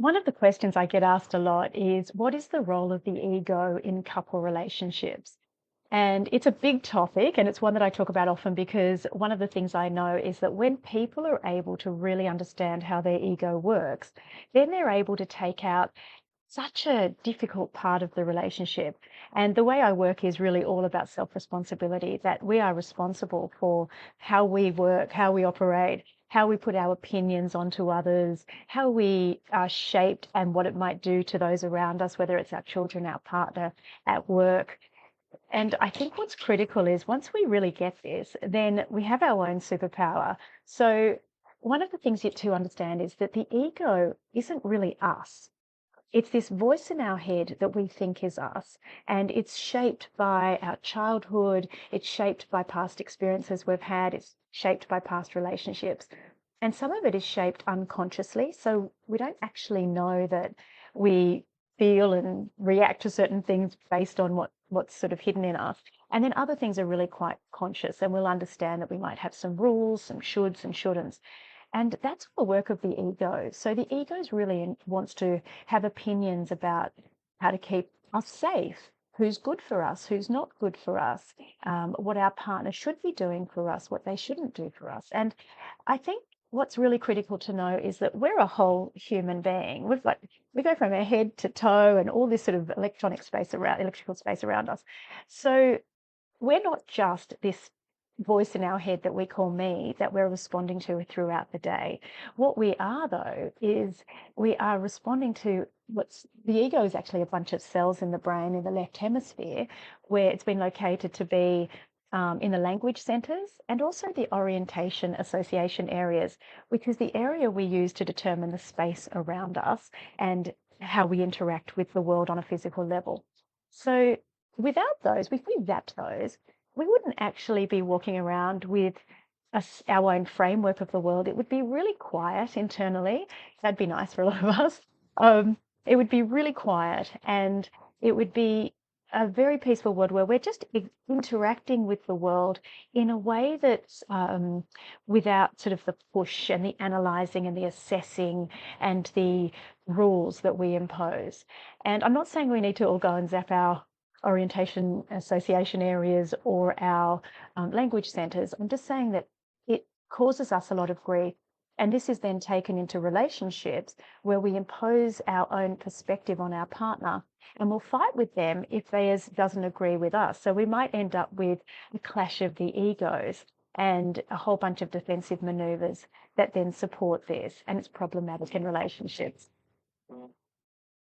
One of the questions I get asked a lot is, what is the role of the ego in couple relationships? And it's a big topic, and it's one that I talk about often because one of the things I know is that when people are able to really understand how their ego works, then they're able to take out such a difficult part of the relationship. And the way I work is really all about self-responsibility, that we are responsible for how we work, how we operate, how we put our opinions onto others, how we are shaped and what it might do to those around us, whether it's our children, our partner, at work. And I think what's critical is once we really get this, then we have our own superpower. So one of the things yet to understand is that the ego isn't really us. It's this voice in our head that we think is us, and it's shaped by our childhood, it's shaped by past experiences we've had, it's shaped by past relationships. And some of it is shaped unconsciously, so we don't actually know that we feel and react to certain things based on what's sort of hidden in us. And then other things are really quite conscious, and we'll understand that we might have some rules, some shoulds and shouldn'ts. And that's the work of the ego. So the ego really wants to have opinions about how to keep us safe, who's good for us, who's not good for us, what our partner should be doing for us, what they shouldn't do for us. And I think what's really critical to know is that we're a whole human being. We go from our head to toe and all this sort of electrical space around us. So we're not just this voice in our head that we call me that we're responding to throughout the day. What we are, though, is we are responding to what's the ego is actually a bunch of cells in the brain in the left hemisphere where it's been located to be in the language centers and also the orientation association areas, which is the area we use to determine the space around us and how we interact with the world on a physical level. So without those, if we zapped those, we wouldn't actually be walking around with our own framework of the world. It would be really quiet internally. That'd be nice for a lot of us. It would be really quiet and it would be a very peaceful world where we're just interacting with the world in a way that's without sort of the push and the analyzing and the assessing and the rules that we impose. And I'm not saying we need to all go and zap our orientation association areas or our language centres. I'm just saying that it causes us a lot of grief. And this is then taken into relationships where we impose our own perspective on our partner and we'll fight with them if theirs doesn't agree with us. So we might end up with a clash of the egos and a whole bunch of defensive maneuvers that then support this. And it's problematic in relationships.